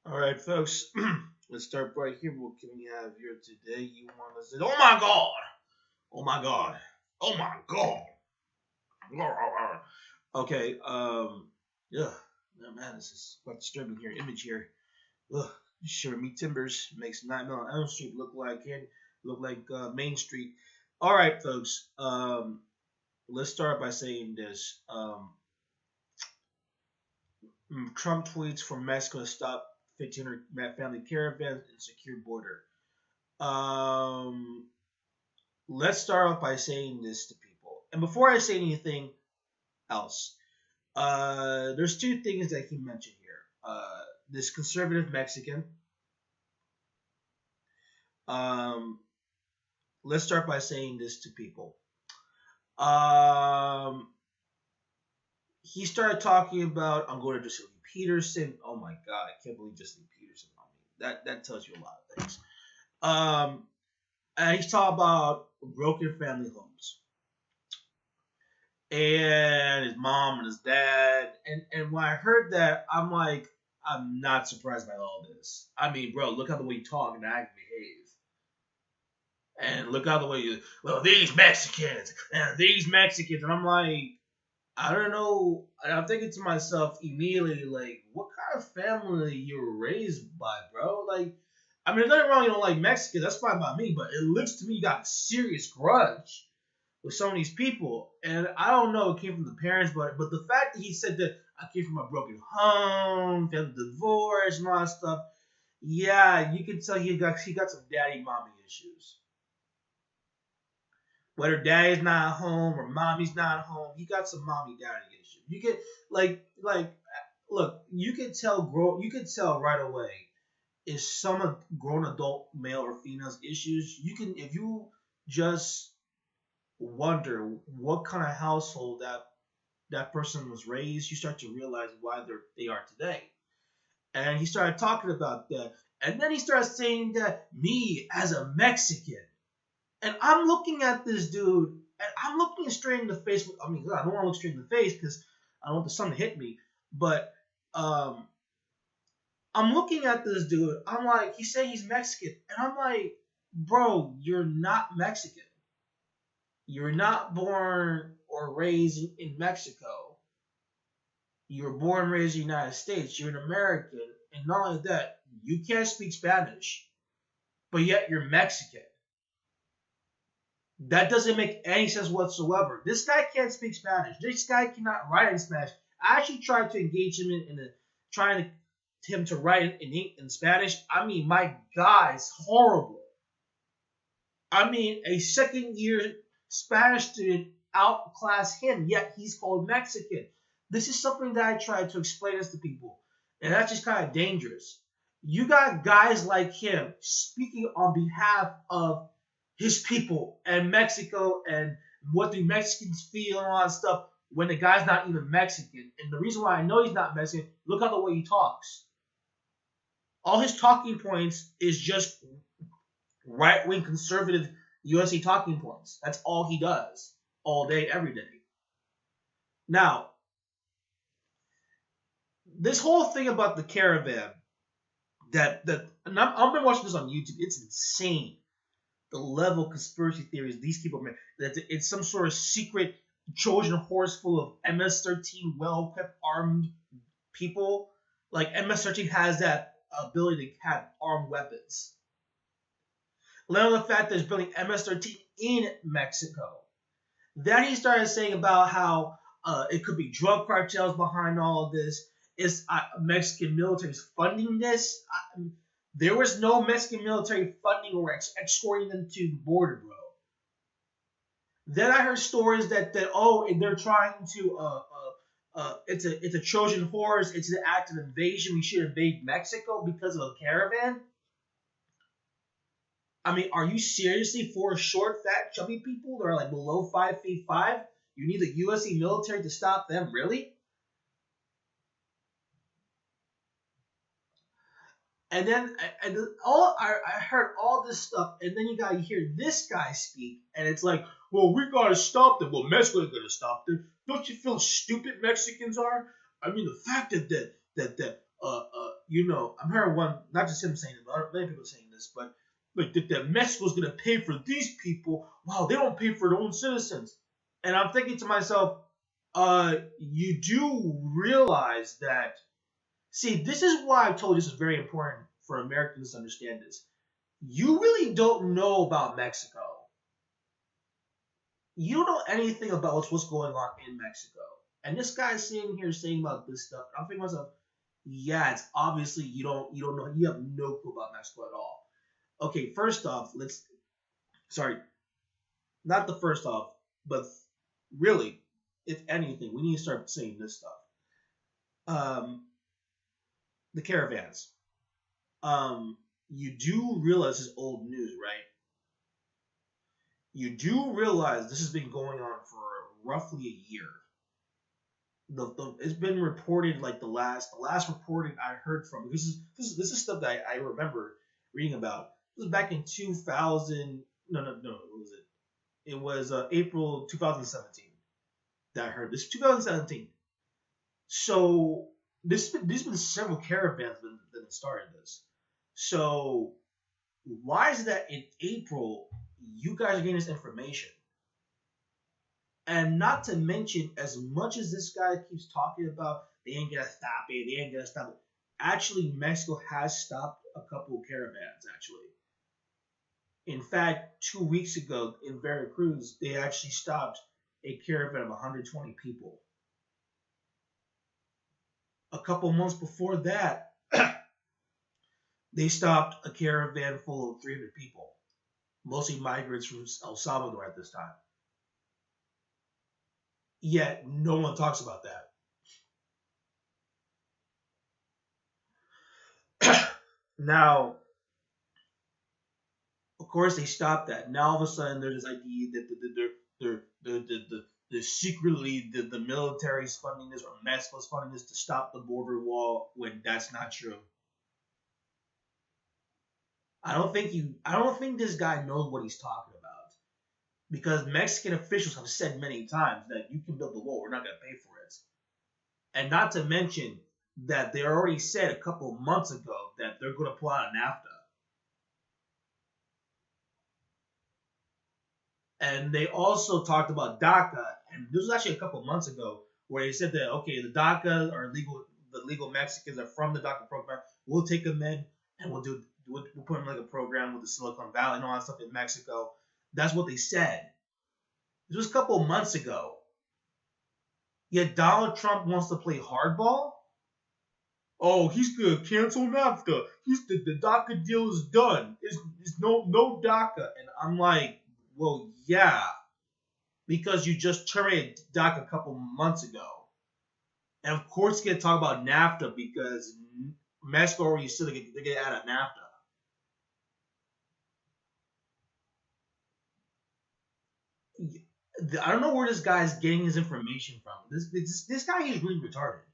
All right, folks. Let's start right here. What can we have here today? You want to say, "Oh my God! Oh my God! Oh my God!" Okay. Yeah. No, man, this is quite disturbing here. Image here. Ugh. Sure, me Timbers makes 9 on Elm Street look like Main Street. All right, folks. Let's start by saying this. Trump tweets for Mexico to stop 1,500 family caravans and secure border. Um, let's start off by saying this to people. And before I say anything else, there's two things that he mentioned here. This conservative Mexican. Um, let's start by saying this to people. Um, he started talking about I'm going to Jesse Peterson. Oh my God, I can't believe Jesse Peterson on me. That tells you a lot of things. And he's talking about broken family homes and his mom and his dad. And when I heard that, I'm like, I'm not surprised by all this. I mean, bro, look how the way you talk and act and behave. And look how the way you, well, these Mexicans. And I'm like, I don't know. I'm thinking to myself immediately, like, what kind of family you were raised by, bro? Like, I mean, there's nothing wrong, you don't like Mexicans. That's fine by me, but it looks to me you got a serious grudge with some of these people. And I don't know, it came from the parents, but the fact that he said that I came from a broken home, family divorce, and all that stuff, yeah, you can tell he got some daddy mommy issues. Whether daddy's not home or mommy's not home, he got some mommy daddy issues. You get like look, you can tell right away if some grown adult male or female's issues. You can if you just wonder what kind of household that person was raised, you start to realize why they are today. And he started talking about that, and then he started saying that me as a Mexican. And I'm looking at this dude, and I'm looking straight in the face. I mean, I don't want to look straight in the face because I don't want the sun to hit me. But um, I'm looking at this dude. I'm like, he said he's Mexican, and I'm like, bro, you're not Mexican. You're not born or raised in Mexico. You were born and raised in the United States. You're an American, and not only that, you can't speak Spanish, but yet you're Mexican. That doesn't make any sense whatsoever. This guy can't speak Spanish. This guy cannot write in Spanish. I actually tried to engage him trying to him to write in Spanish. I mean, my God, it's horrible. I mean, a second year Spanish student outclassed him, yet he's called Mexican. This is something that I tried to explain this to people, and that's just kind of dangerous. You got guys like him speaking on behalf of his people and Mexico and what do Mexicans feel and all that stuff when the guy's not even Mexican. And the reason why I know he's not Mexican, look how the way he talks. All his talking points is just right wing conservative USA talking points. That's all he does all day, every day. Now, this whole thing about the caravan and I've been watching this on YouTube. It's insane the level of conspiracy theories these people make. That it's some sort of secret Trojan horse full of MS-13 well-equipped armed people. Like MS-13 has that ability to have armed weapons. Let alone the fact that there's building MS-13 in Mexico. Then he started saying about how it could be drug cartels behind all of this. Is Mexican military funding this? There was no Mexican military funding or escorting them to the border, bro. Then I heard stories that they're trying to it's a Trojan horse. It's an act of invasion. We should invade Mexico because of a caravan. I mean, are you seriously for short, fat, chubby people that are like below 5'5"? You need the USA military to stop them, really? And then I heard all this stuff, and then you hear this guy speak, and it's like, well, we gotta stop them. Well, Mexico's gonna stop them. Don't you feel stupid Mexicans are? I mean, the fact that I'm hearing one, not just him saying it, but many people saying this, but like that Mexico's gonna pay for these people. Wow, they don't pay for their own citizens. And I'm thinking to myself, you do realize that. See, this is why I told you this is very important for Americans to understand this. You really don't know about Mexico. You don't know anything about what's going on in Mexico. And this guy's sitting here saying about this stuff. I'm thinking to myself, yeah, it's obviously you don't know, you have no clue about Mexico at all. Okay, first off, sorry, not the first off, but really, if anything, we need to start saying this stuff. Um, the caravans. You do realize this is old news, right? You do realize this has been going on for roughly a year. It's been reported like the last reporting I heard from, this is stuff that I remember reading about. It was back in 2000. No. What was it? It was April 2017 that I heard this. 2017. So there's been several caravans that started this. So why is it that in April you guys are getting this information? And not to mention, as much as this guy keeps talking about they ain't gonna stop it, they ain't gonna stop it. Actually, Mexico has stopped a couple of caravans. Actually, in fact, 2 weeks ago in Veracruz, they actually stopped a caravan of 120 people. A couple months before that, they stopped a caravan full of 300 people, mostly migrants from El Salvador at this time. Yet no one talks about that. Now, of course, they stopped that. Now all of a sudden, there's this idea that they're secretly the military's funding this or Mexico's funding this to stop the border wall, when that's not true. I don't think this guy knows what he's talking about, because Mexican officials have said many times that you can build the wall, we're not going to pay for it. And not to mention that they already said a couple of months ago that they're going to pull out of NAFTA. And they also talked about DACA, and this was actually a couple of months ago, where they said that, okay, the DACA are legal, the legal Mexicans are from the DACA program. We'll take them in, and we'll put them like a program with the Silicon Valley and all that stuff in Mexico. That's what they said. This was a couple of months ago. Yet Donald Trump wants to play hardball. Oh, he's gonna cancel NAFTA. The DACA deal is done. It's no DACA, and I'm like, well, yeah, because you just terminated DACA a couple months ago, and of course, you're gonna talk about NAFTA because Mexico already said they get out of NAFTA. I don't know where this guy's getting his information from. This guy is really retarded,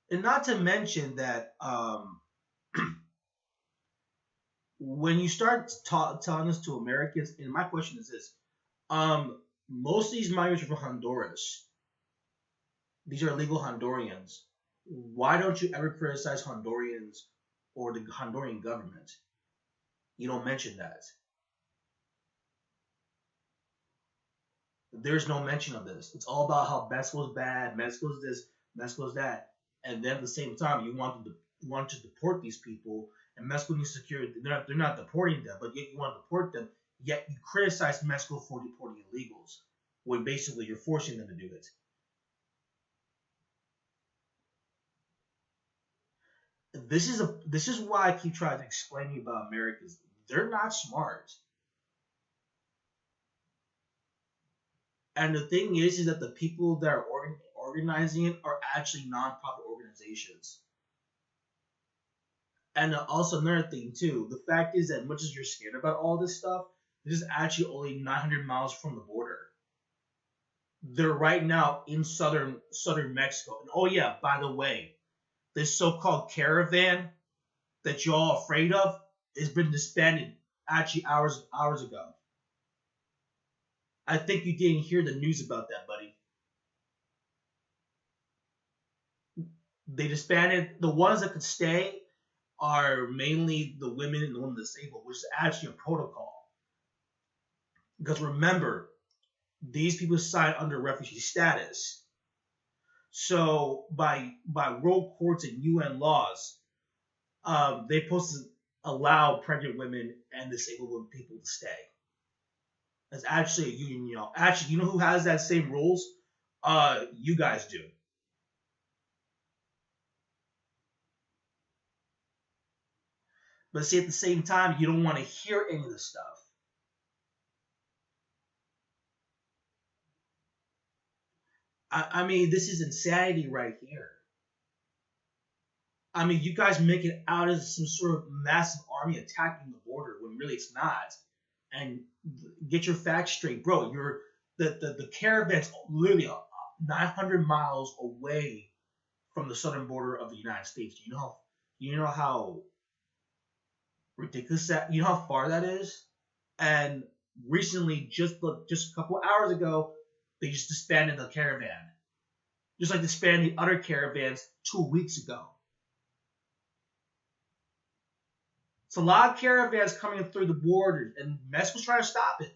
and not to mention that when you start telling this to Americans, and my question is this: most of these migrants are from Honduras. These are legal Hondurans. Why don't you ever criticize Hondurans or the Honduran government? You don't mention that. There's no mention of this. It's all about how Mexico's bad, Mexico's this, Mexico's that, and then at the same time you want to deport these people, and Mexico needs security. They're not deporting them, but yet you want to deport them. Yet you criticize Mexico for deporting illegals, when basically you're forcing them to do it. This is why I keep trying to explain to you about Americans. They're not smart. And the thing is that the people that are organizing it are actually nonprofit organizations. And also another thing too, the fact is that much as you're scared about all this stuff, this is actually only 900 miles from the border. They're right now in southern Mexico. And oh yeah, by the way, this so-called caravan that you're all afraid of has been disbanded actually hours ago. I think you didn't hear the news about that, buddy. They disbanded. The ones that could stay are mainly the women and the women disabled, which is actually a protocol. Because remember, these people signed under refugee status. So by world courts and UN laws, they're supposed to allow pregnant women and disabled people to stay. That's actually a union, Actually, you know who has that same rules? You guys do. But see, at the same time, you don't want to hear any of this stuff. I mean, this is insanity right here. I mean, you guys make it out as some sort of massive army attacking the border when really it's not. And get your facts straight, bro. You're the caravan's literally 900 miles away from the southern border of the United States. You know how ridiculous that. You know how far that is. And recently, just a couple hours ago, they just disbanded the caravan, just like disbanded the other caravans 2 weeks ago. It's a lot of caravans coming through the border, and Mexico's trying to stop it.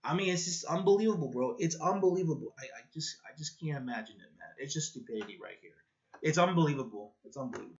I mean, it's just unbelievable, bro. It's unbelievable. I just can't imagine it, man. It's just stupidity right here. It's unbelievable. It's unbelievable.